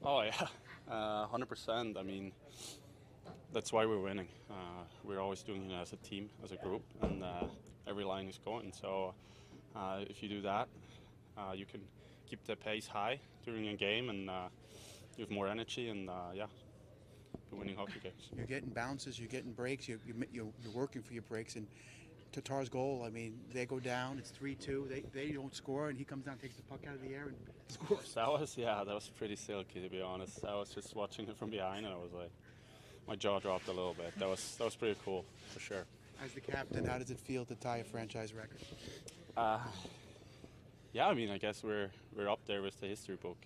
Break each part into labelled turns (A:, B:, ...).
A: Oh yeah, 100%. I mean, that's why we're winning. We're always doing it as a team, as a group, and every line is going. So if you do that, you can keep the pace high during a game, and you have more energy, and yeah, you're winning hockey games.
B: You're getting bounces, you're getting breaks, you're working for your breaks. And Tatar's goal, I mean, they go down, it's 3-2, they don't score, and he comes down, takes the puck out of the air, and scores.
A: That was pretty silky, to be honest. I was just watching it from behind, and I was like, my jaw dropped a little bit. That was pretty cool, for sure.
B: As the captain, how does it feel to tie a franchise record?
A: Yeah, I mean, I guess we're up there with the history book.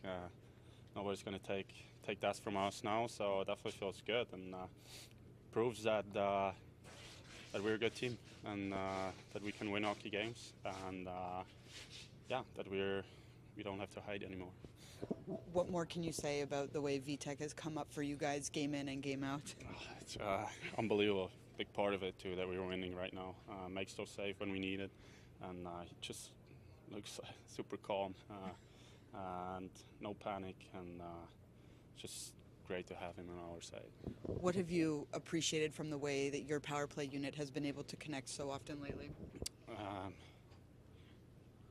A: Nobody's gonna take that from us now, so it definitely feels good, and proves that we're a good team, and that we can win hockey games, and yeah, that we don't have to hide anymore.
C: What more can you say about the way Vitek has come up for you guys game in and game out?
A: It's unbelievable. Big part of it too that we're winning right now. Makes those safe when we need it, and he just looks super calm and no panic, and just great to have him on our side.
C: What have you appreciated from the way that your power play unit has been able to connect so often lately?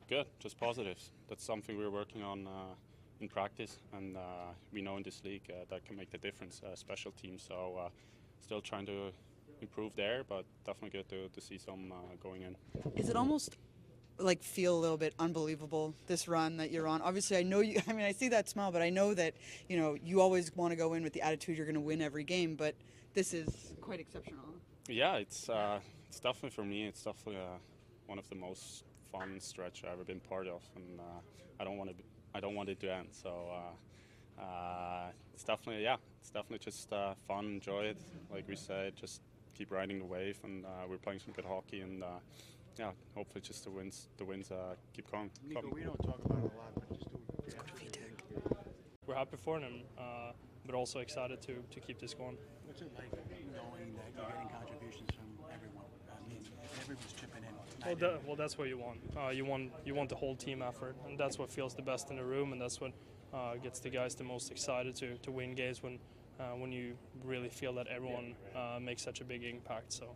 A: Good, just positives. That's something we're working on in practice, and we know in this league that can make the difference, special teams. So still trying to improve there, but definitely good to see some going in.
C: Is it almost like feel a little bit unbelievable, this run that you're on? Obviously, I know you, I mean, I see that smile, but I know that, you know, you always want to go in with the attitude you're going to win every game, but this is quite exceptional.
A: Yeah, it's definitely, for me, it's definitely one of the most fun stretch I've ever been part of, and I don't want it to end. So it's definitely just fun, enjoy it. Like we said, just keep riding the wave, and we're playing some good hockey, and yeah, hopefully just the wins keep coming.
B: Nico, we don't talk about it a lot, but just do it.
C: Let's go to Vitek.
D: We're happy for him, but also excited to keep this going.
B: What's it like knowing that you're getting contributions from everyone? I mean, everyone's chipping in.
D: Well, that's what you want. You want the whole team effort, and that's what feels the best in the room, and that's what gets the guys the most excited to win games when you really feel that everyone makes such a big impact. So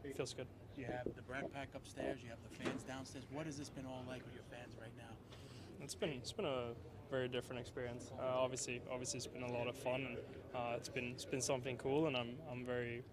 D: it feels good.
B: You have the Bratt pack upstairs, you have the fans downstairs. What has this been all like with your fans right now?
D: It's been a very different experience. Obviously it's been a lot of fun, and it's been something cool, and I'm very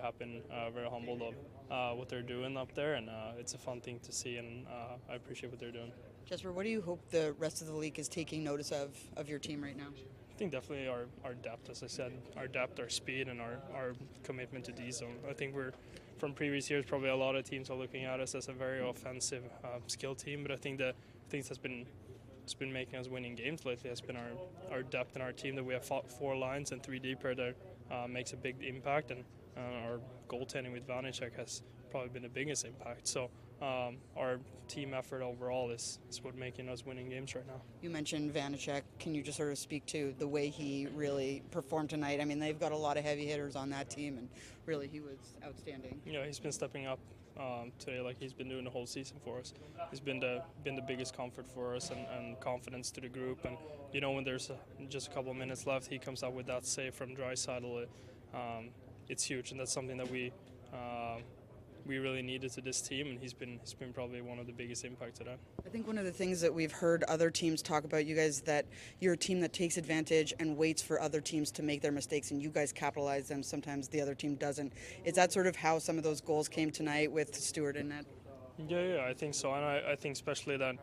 D: happy and very humbled of what they're doing up there, and it's a fun thing to see, and I appreciate what they're doing.
C: Jesper, what do you hope the rest of the league is taking notice of your team right now?
D: I think definitely our depth, as I said, our depth, our speed, and our commitment to D-zone. I think we're, from previous years, probably a lot of teams are looking at us as a very offensive, skilled team, but I think the things that's been making us winning games lately has been our depth in our team, that we have 4 lines and 3 deeper that makes a big impact, and our goaltending with Vanecek has probably been the biggest impact. So our team effort overall is what making us winning games right now.
C: You mentioned Vanecek. Can you just sort of speak to the way he really performed tonight? I mean, they've got a lot of heavy hitters on that team, and really he was outstanding.
D: Yeah, he's been stepping up today like he's been doing the whole season for us. He's been the biggest comfort for us, and confidence to the group. And you know, when there's just a couple of minutes left, he comes out with that save from Draisaitl. It's huge, and that's something that we really needed to this team, and he's been probably one of the biggest impact today.
C: I think one of the things that we've heard other teams talk about you guys, that you're a team that takes advantage and waits for other teams to make their mistakes, and you guys capitalize them. Sometimes the other team doesn't. Is that sort of how some of those goals came tonight with Stewart in net?
D: Yeah, I think so, and I think especially that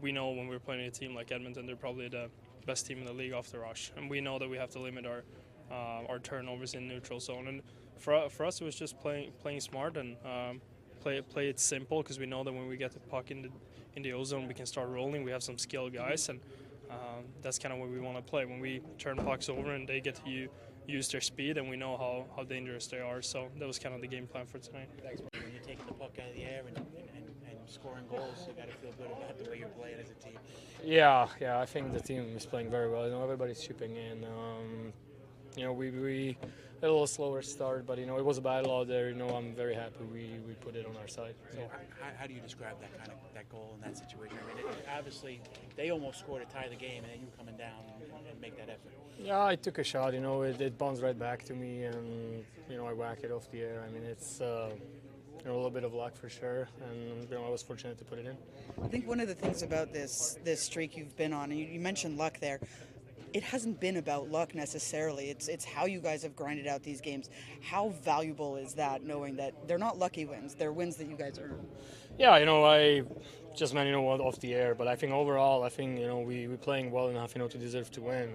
D: we know when we're playing a team like Edmonton, they're probably the best team in the league off the rush, and we know that we have to limit our turnovers in neutral zone. And for us, it was just playing smart and play it simple, because we know that when we get the puck in the O-zone, we can start rolling. We have some skilled guys, and that's kind of what we want to play. When we turn pucks over and they get to use their speed, and we know how dangerous they are. So that was kind of the game plan for tonight.
B: Thanks. When you're taking the puck out of the air and scoring goals, you got to feel good about the way you're playing as a team.
E: Yeah, I think the team is playing very well. You know, everybody's chipping in. we had a little slower start, but it was a battle out there. I'm very happy we put it on our side.
B: So how do you describe that goal in that situation? I mean, obviously they almost scored to tie the game, and then you coming down and make that effort.
E: Yeah, I took a shot. It bounced right back to me, and I whack it off the air. I mean, it's a little bit of luck for sure, and I was fortunate to put it in.
C: I think one of the things about this streak you've been on, and you mentioned luck there, it hasn't been about luck necessarily. It's how you guys have grinded out these games. How valuable is that, knowing that they're not lucky wins, they're wins that you guys earn?
E: Yeah, I just meant off the air, but I think overall, we're playing well enough to deserve to win,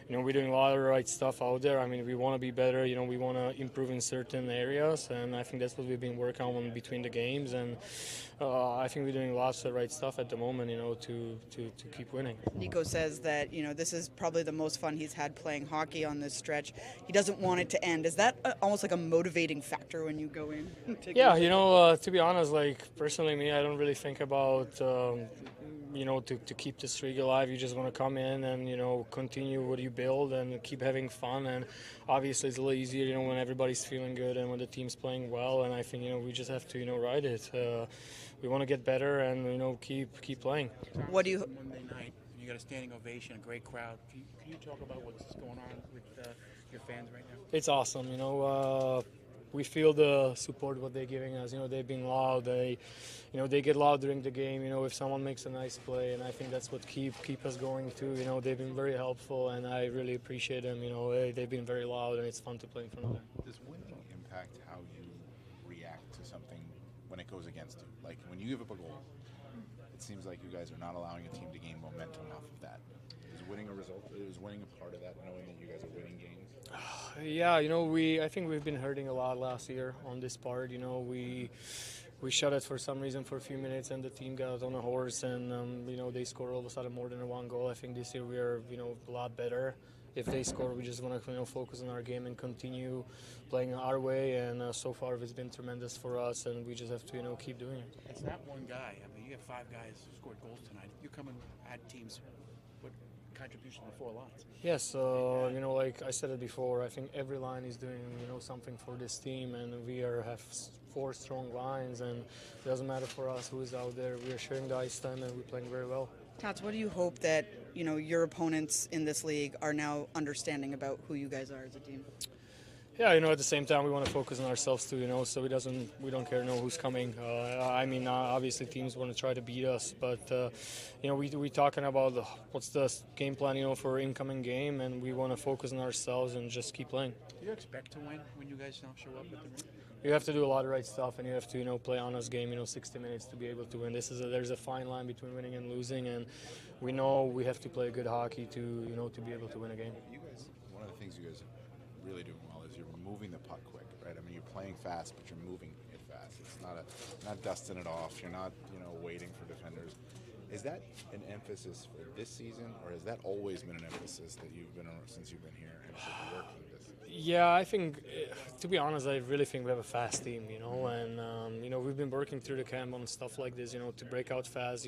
E: and we're doing a lot of the right stuff out there. I mean, we want to be better. We want to improve in certain areas, and I think that's what we've been working on between the games, and I think we're doing lots of the right stuff at the moment, to keep winning. Nico
C: says that this is probably the most fun he's had playing hockey on this stretch. He doesn't want it to end. Is that almost like a motivating factor when you go in?
E: Yeah, to be honest, personally, me, I don't really think about to keep the streak alive. You just want to come in and continue what you build and keep having fun, and obviously it's a little easier when everybody's feeling good and when the team's playing well, and I think we just have to ride it. We want to get better and keep playing.
B: What do you Monday night? You got a standing ovation, a great crowd. Can you talk about what's going on with your fans right now?
E: It's awesome. We feel the support what they're giving us. They've been loud. They get loud during the game. If someone makes a nice play, and I think that's what keep us going too. They've been very helpful, and I really appreciate them. They've been very loud, and it's fun to play in front of them.
F: Does winning impact how you react to something when it goes against you? Like when you give up a goal, it seems like you guys are not allowing a team to gain momentum off of that. Is winning a result? Is winning a part of that? Knowing that you guys are winning games.
E: Yeah, I think we've been hurting a lot last year on this part. We shut it for some reason for a few minutes, and the team got on a horse, and they scored all of a sudden more than one goal. I think this year we are a lot better. If they score, we just want to focus on our game and continue playing our way. And so far, it's been tremendous for us, and we just have to keep doing it.
B: It's not one guy. I mean, you have 5 guys who scored goals tonight. You come and add teams. What contribution to 4 lines?
E: Yes, like I said it before, I think every line is doing something for this team, and we have 4 strong lines, and it doesn't matter for us who is out there. We are sharing the ice time, and we're playing very well.
C: Tats, what do you hope that your opponents in this league are now understanding about who you guys are as a team?
E: Yeah, at the same time we want to focus on ourselves too, so we don't care who's coming. Obviously teams want to try to beat us, but we talking about what's the game plan, for incoming game, and we want to focus on ourselves and just keep playing.
B: Do you expect to win when you guys don't show up at the rink?
E: You have to do a lot of right stuff, and you have to play honest game 60 minutes to be able to win. There's a fine line between winning and losing, and we know we have to play good hockey to to be able to win a game.
F: You guys, one of the things you guys are really doing well is you're moving the puck quick, right? I mean, you're playing fast, but you're moving it fast. It's not dusting it off. You're not waiting for defenders. Is that an emphasis for this season, or has that always been an emphasis that you've been on since you've been here and working this?
E: Yeah, I think, to be honest, I really think we have a fast team, and we've been working through the camp on stuff like this, to break out fast,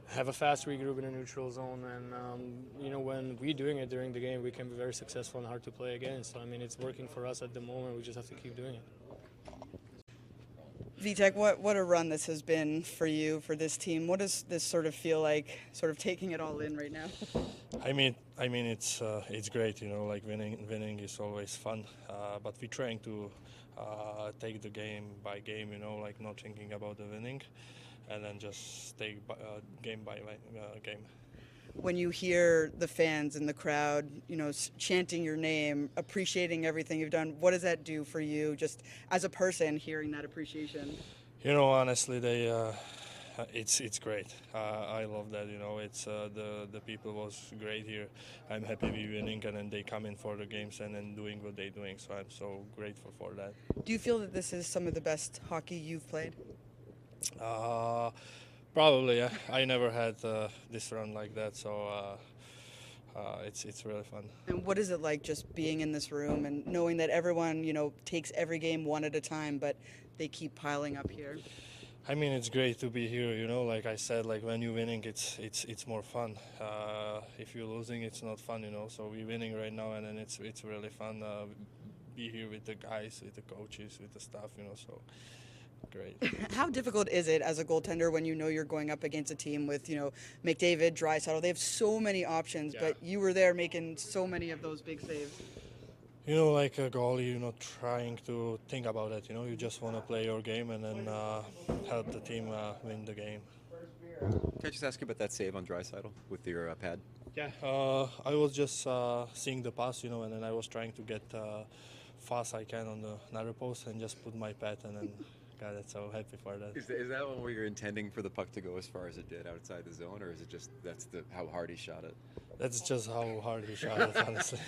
E: have a fast regroup in a neutral zone, and when we're doing it during the game, we can be very successful and hard to play against. So, it's working for us at the moment. We just have to keep doing it.
C: Vitek, what a run this has been for you, for this team. What does this sort of feel like, sort of taking it all in right now?
G: I mean, it's great. Like winning is always fun, but we're trying to take the game by game. Like not thinking about the winning, and then just take game by game.
C: When you hear the fans in the crowd, chanting your name, appreciating everything you've done, what does that do for you, just as a person, hearing that appreciation?
G: Honestly, it's great. I love that. It's the people was great here. I'm happy we're winning, and then they come in for the games and then doing what they're doing. So I'm so grateful for that.
C: Do you feel that this is some of the best hockey you've played?
G: Probably, yeah. I never had this run like that, so it's really fun.
C: And what is it like just being in this room and knowing that everyone, takes every game one at a time, but they keep piling up here?
G: I mean, it's great to be here. You know, like I said, like when you're winning, it's more fun. If you're losing, it's not fun. You know, so we're winning right now, and then it's really fun. Be here with the guys, with the coaches, with the staff. You know, so great.
C: How difficult is it as a goaltender when you know you're going up against a team with, McDavid, Draisaitl? They have so many options,
G: Yeah.
C: but you were there making so many of those big saves.
G: You know, like a goalie, you're not trying to think about it. You know, you just want to play your game and then help the team win the game.
H: Can I just ask you about that save on Draisaitl with your pad?
G: Yeah, I was just seeing the pass, you know, and then I was trying to get fast I can on the narrow post and just put my pad and then got it. So happy for that.
H: Is that one where you're intending for the puck to go as far as it did outside the zone, or is it just how hard he shot it?
G: That's just how hard he shot it, honestly.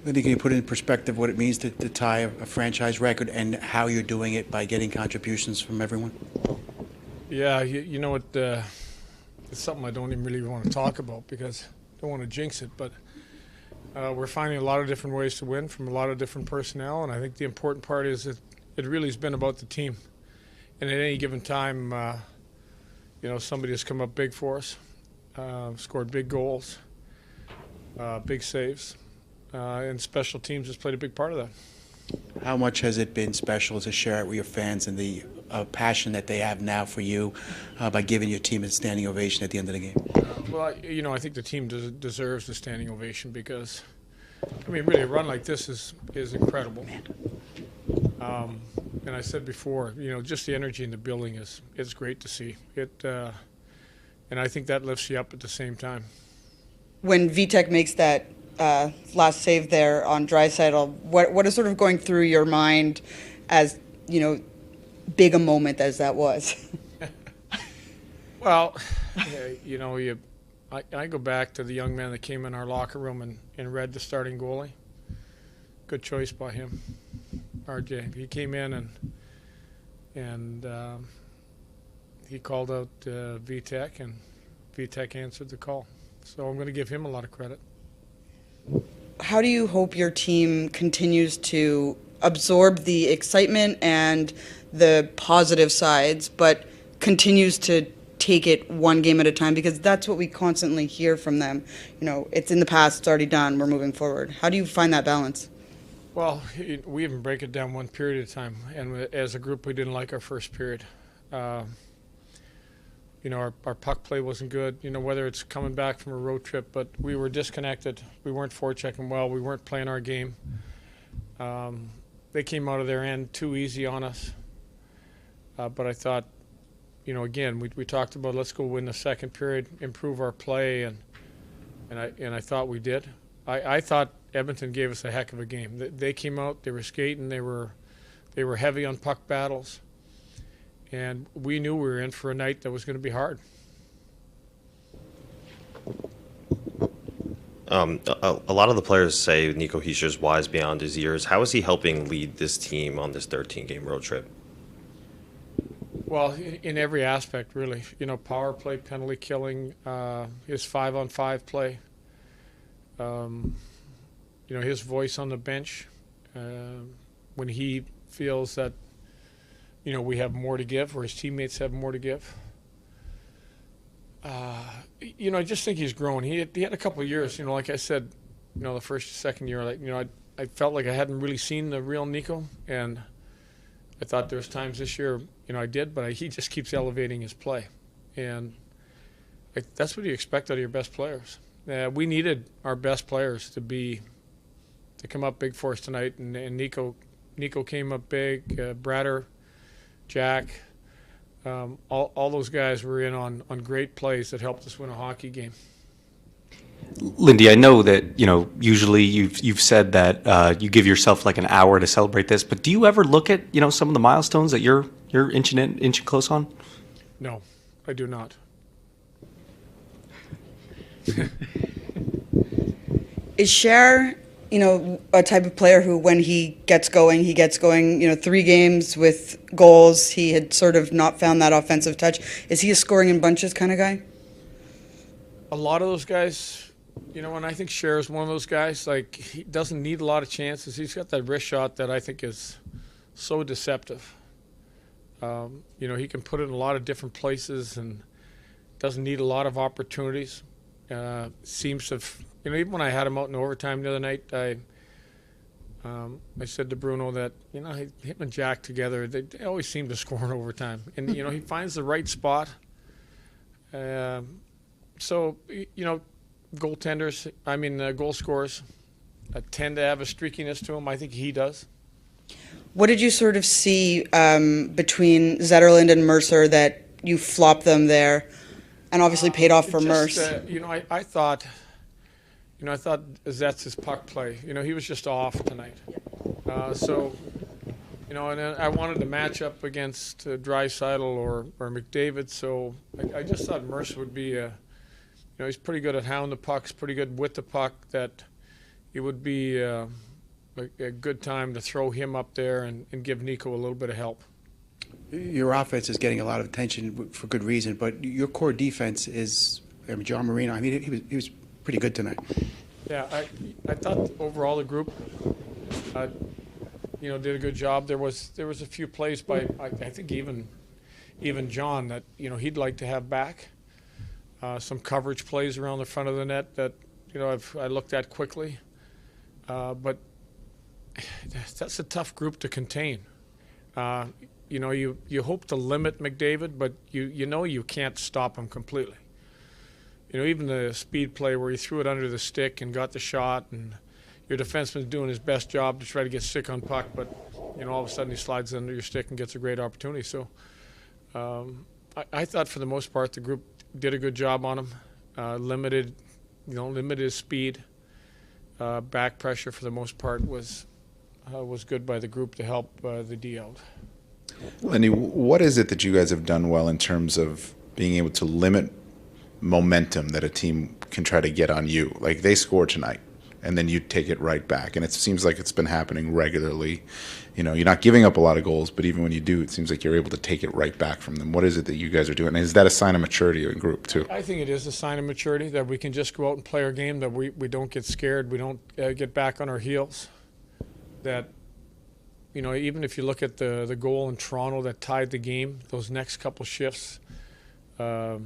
B: Lindy, can you put in perspective what it means to tie a franchise record and how you're doing it by getting contributions from everyone?
I: Yeah, you know what? It's something I don't even really want to talk about because I don't want to jinx it. But we're finding a lot of different ways to win from a lot of different personnel, and I think the important part is that it really has been about the team. And at any given time, somebody has come up big for us, scored big goals, big saves. And special teams has played a big part of that.
B: How much has it been special to share it with your fans and the passion that they have now for you by giving your team a standing ovation at the end of the game?
I: Well, I think the team deserves a standing ovation because, really a run like this is incredible. And I said before, just the energy in the building is great to see. And I think that lifts you up at the same time.
C: When Vitek makes that last save there on Draisaitl, what is sort of going through your mind as, big a moment as that was?
I: Well, I go back to the young man that came in our locker room and read the starting goalie. Good choice by him, RJ. He came in and he called out Vitek, and Vitek answered the call. So I'm going to give him a lot of credit.
C: How do you hope your team continues to absorb the excitement and the positive sides, but continues to take it one game at a time? Because that's what we constantly hear from them. It's in the past, it's already done, we're moving forward. How do you find that balance?
I: Well, we even break it down one period at a time. And as a group, we didn't like our first period. Our puck play wasn't good, whether it's coming back from a road trip, but we were disconnected. We weren't forechecking well. We weren't playing our game. They came out of their end too easy on us. But I thought, again, we talked about let's go win the second period, improve our play, and I thought we did. I thought Edmonton gave us a heck of a game. They came out, they were skating, they were heavy on puck battles. And we knew we were in for a night that was going to be hard.
J: A lot of the players say Nico Hischier is wise beyond his years. How is he helping lead this team on this 13-game road trip?
I: Well, in every aspect, really. Power play, penalty killing, his 5-on-5 play, his voice on the bench when he feels that we have more to give, or his teammates have more to give. I just think he's grown. He had a couple of years, like I said, the first, second year, I felt like I hadn't really seen the real Nico, and I thought there was times this year, I did, but he just keeps elevating his play, and that's what you expect out of your best players. We needed our best players to come up big for us tonight, and Nico came up big, Bratter, Jack, all those guys were in on great plays that helped us win a hockey game.
K: Lindy, I know that usually you've said that you give yourself like an hour to celebrate this, but do you ever look at some of the milestones that you're inching close on?
I: No, I do not.
C: Is Cher, a type of player who, when he gets going, 3 games with goals, he had sort of not found that offensive touch. Is he a scoring in bunches kind of guy?
I: A lot of those guys, and I think Cher is one of those guys, he doesn't need a lot of chances. He's got that wrist shot that I think is so deceptive. You know, he can put it in a lot of different places and doesn't need a lot of opportunities. Seems to, you know, even when I had him out in overtime the other night, I said to Bruno that, you know, him and Jack together, they always seem to score in overtime. And, you know, he finds the right spot. So, you know, goaltenders, goal scorers tend to have a streakiness to them. I think he does.
C: What did you sort of see between Zetterlund and Mercer that you flopped them there and obviously paid off for Merce?
I: You know, I thought Zetz's puck play, you know, he was just off tonight. So, you know, and I wanted to match up against Draisaitl or McDavid, so I just thought Merce would be, you know, he's pretty good at hound the pucks, pretty good with the puck, that it would be a good time to throw him up there and give Nico a little bit of help.
B: Your offense is getting a lot of attention for good reason, but your core defense is, I mean, John Marino, I mean, he was pretty good tonight.
I: Yeah, I thought overall the group, you know, did a good job. There was a few plays by I think even John that, you know, he'd like to have back. Some coverage plays around the front of the net that, you know, I looked at quickly, but that's a tough group to contain. You know, you hope to limit McDavid, but you know you can't stop him completely. You know, even the speed play where he threw it under the stick and got the shot, and your defenseman's doing his best job to try to get stick on puck, but, you know, all of a sudden he slides under your stick and gets a great opportunity. So I thought for the most part the group did a good job on him. Limited his speed. Back pressure for the most part was good by the group to help the D out.
F: Lindy, what is it that you guys have done well in terms of being able to limit momentum that a team can try to get on you? Like, they score tonight, and then you take it right back. And it seems like it's been happening regularly. You know, you're not giving up a lot of goals, but even when you do, it seems like you're able to take it right back from them. What is it that you guys are doing? And is that a sign of maturity in group, too?
I: I think it is a sign of maturity that we can just go out and play our game, that we don't get scared, we don't get back on our heels. That, you know, even if you look at the goal in Toronto that tied the game, those next couple shifts, it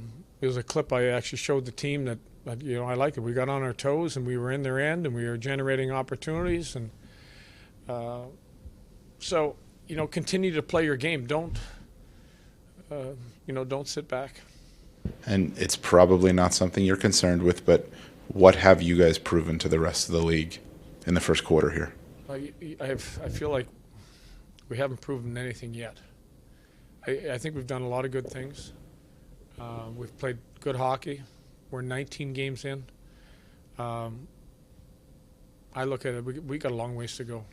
I: was a clip I actually showed the team that, you know, I like it. We got on our toes and we were in their end and we were generating opportunities. And so, you know, continue to play your game. Don't sit back.
F: And it's probably not something you're concerned with, but what have you guys proven to the rest of the league in the first quarter here?
I: I feel like we haven't proven anything yet. I think we've done a lot of good things. We've played good hockey. We're 19 games in. I look at it, we got a long ways to go.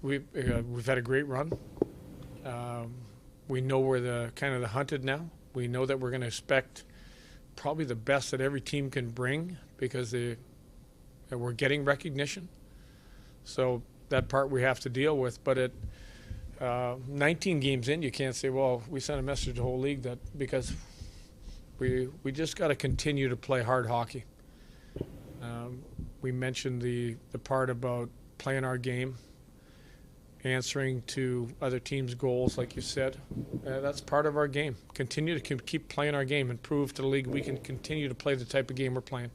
I: We've had a great run. We know we're the hunted now. We know that we're going to expect probably the best that every team can bring because we're getting recognition. So that part we have to deal with. But at 19 games in, you can't say, well, we sent a message to the whole league that because we just got to continue to play hard hockey. We mentioned the part about playing our game, answering to other teams' goals, like you said. That's part of our game. Continue to keep playing our game and prove to the league we can continue to play the type of game we're playing.